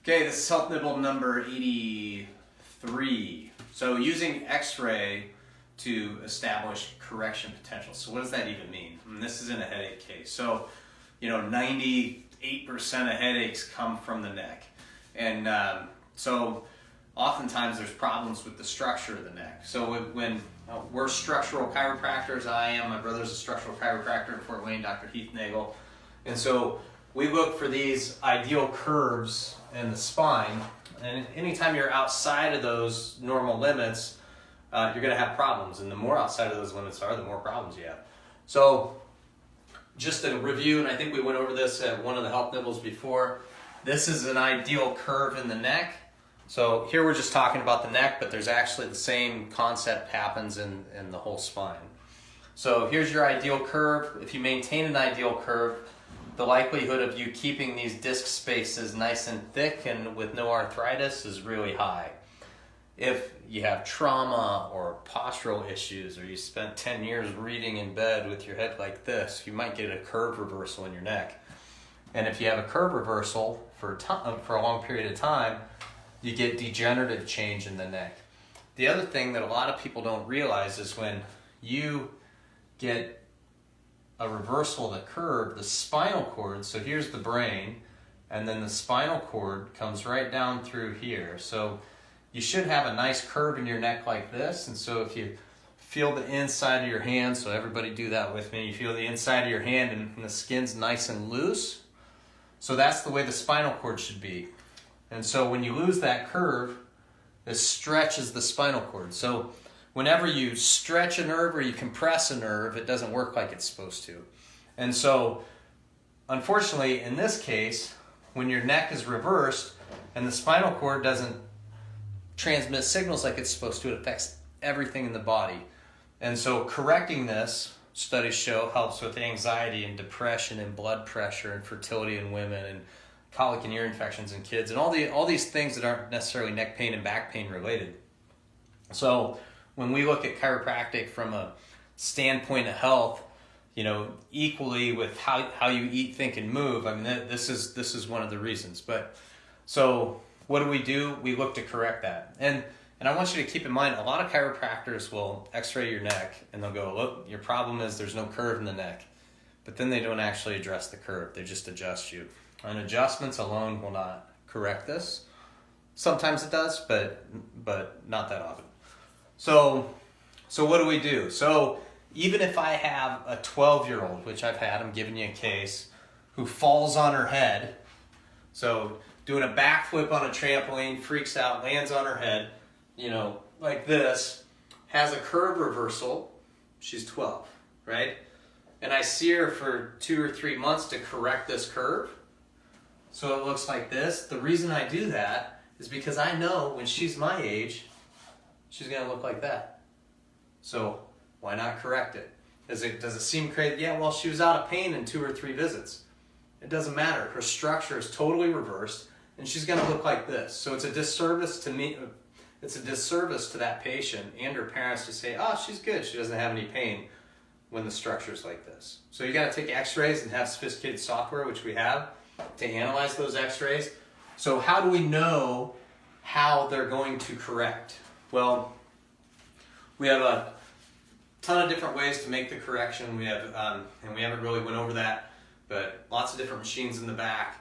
Okay, this is Health Nibble number 83. So using X-ray to establish correction potential. So what does that even mean? And this is in a headache case. So, 98% of headaches come from the neck. And so oftentimes there's problems with the structure of the neck. So when we're structural chiropractors, my brother's a structural chiropractor in Fort Wayne, Dr. Heath Nagel. And so we look for these ideal curves in the spine, and anytime you're outside of those normal limits, you're going to have problems, and the more outside of those limits are, the more problems you have. So just a review, and I think we went over this at one of the health nibbles before, this is an ideal curve in the neck. So here we're just talking about the neck, but there's actually the same concept happens in the whole spine. So here's your ideal curve. If you maintain an ideal curve, the likelihood of you keeping these disc spaces nice and thick and with no arthritis is really high. If you have trauma or postural issues, or you spent 10 years reading in bed with your head like this, you might get a curve reversal in your neck. And if you have a curve reversal for a long period of time, you get degenerative change in the neck. The other thing that a lot of people don't realize is when you get a reversal of the curve, the spinal cord, so here's the brain, and then the spinal cord comes right down through here. So you should have a nice curve in your neck like this, and so if you feel the inside of your hand, so everybody do that with me, you feel the inside of your hand and the skin's nice and loose, so that's the way the spinal cord should be. And so when you lose that curve, it stretches the spinal cord. So whenever you stretch a nerve or you compress a nerve, it doesn't work like it's supposed to. And so, unfortunately, in this case, when your neck is reversed and the spinal cord doesn't transmit signals like it's supposed to, it affects everything in the body. And so correcting this, studies show, helps with anxiety and depression and blood pressure and fertility in women and colic and ear infections in kids and all these things that aren't necessarily neck pain and back pain related. So when we look at chiropractic from a standpoint of health, equally with how you eat, think, and move, I mean, this is one of the reasons. But so what do? We look to correct that. And I want you to keep in mind, a lot of chiropractors will x-ray your neck and they'll go, look, your problem is there's no curve in the neck. But then they don't actually address the curve. They just adjust you. And adjustments alone will not correct this. Sometimes it does, but not that often. So what do we do? So even if I have a 12-year-old, which I've had, I'm giving you a case, who falls on her head, so doing a backflip on a trampoline, freaks out, lands on her head, like this, has a curve reversal, she's 12, right? And I see her for 2 or 3 months to correct this curve, so it looks like this. The reason I do that is because I know when she's my age, she's going to look like that. So why not correct it? Does it seem crazy? Yeah, well, she was out of pain in 2 or 3 visits. It doesn't matter. Her structure is totally reversed, and she's going to look like this. So it's a disservice to me. It's a disservice to that patient and her parents to say, oh, she's good. She doesn't have any pain when the structure's like this. So you got to take x-rays and have sophisticated software, which we have, to analyze those x-rays. So how do we know how they're going to correct? Well, we have a ton of different ways to make the correction. We have, and we haven't really went over that, but lots of different machines in the back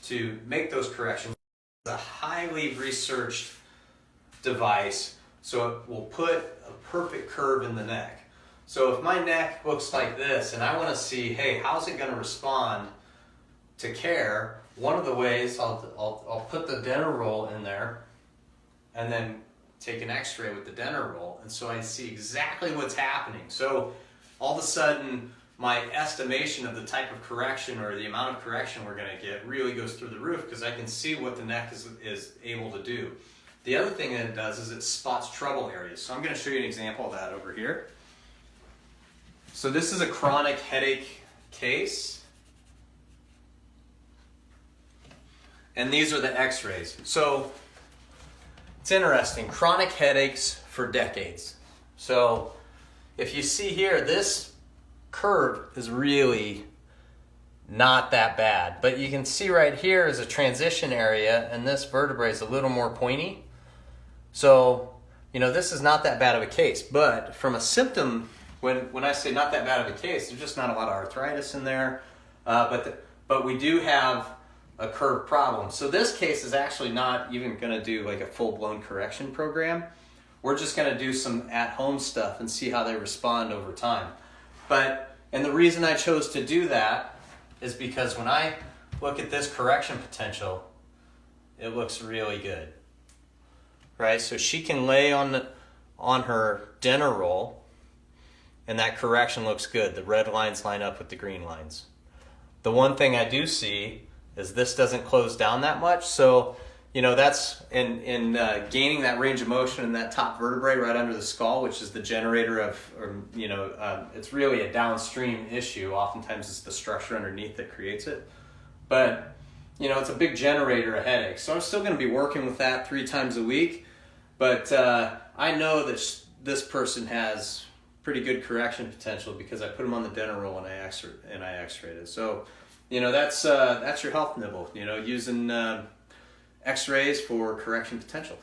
to make those corrections. It's a highly researched device, so it will put a perfect curve in the neck. So if my neck looks like this, and I want to see, hey, how's it going to respond to care? One of the ways, I'll put the dental roll in there, and then take an x-ray with the dental roll, and so I see exactly what's happening. So all of a sudden, my estimation of the type of correction or the amount of correction we're going to get really goes through the roof because I can see what the neck is able to do. The other thing that it does is it spots trouble areas. So I'm going to show you an example of that over here. So this is a chronic headache case. And these are the x-rays. So it's interesting, chronic headaches for decades. So if you see here, this curve is really not that bad. But you can see right here is a transition area, and this vertebrae is a little more pointy. So, this is not that bad of a case. But from a symptom, when I say not that bad of a case, there's just not a lot of arthritis in there. But we do have a curve problem. So this case is actually not even going to do like a full-blown correction program. We're just going to do some at-home stuff and see how they respond over time. And the reason I chose to do that is because when I look at this correction potential, it looks really good. Right? So she can lay on her dinner roll, and that correction looks good. The red lines line up with the green lines. The one thing I do see is this doesn't close down that much. So, that's in gaining that range of motion in that top vertebrae right under the skull, which is the generator of, it's really a downstream issue. Oftentimes it's the structure underneath that creates it. But, it's a big generator of headaches. So I'm still going to be working with that 3 times a week. But I know that this person has pretty good correction potential because I put them on the dinner roll and I x-rayed it. So, that's your health nibble, using x-rays for correction potential.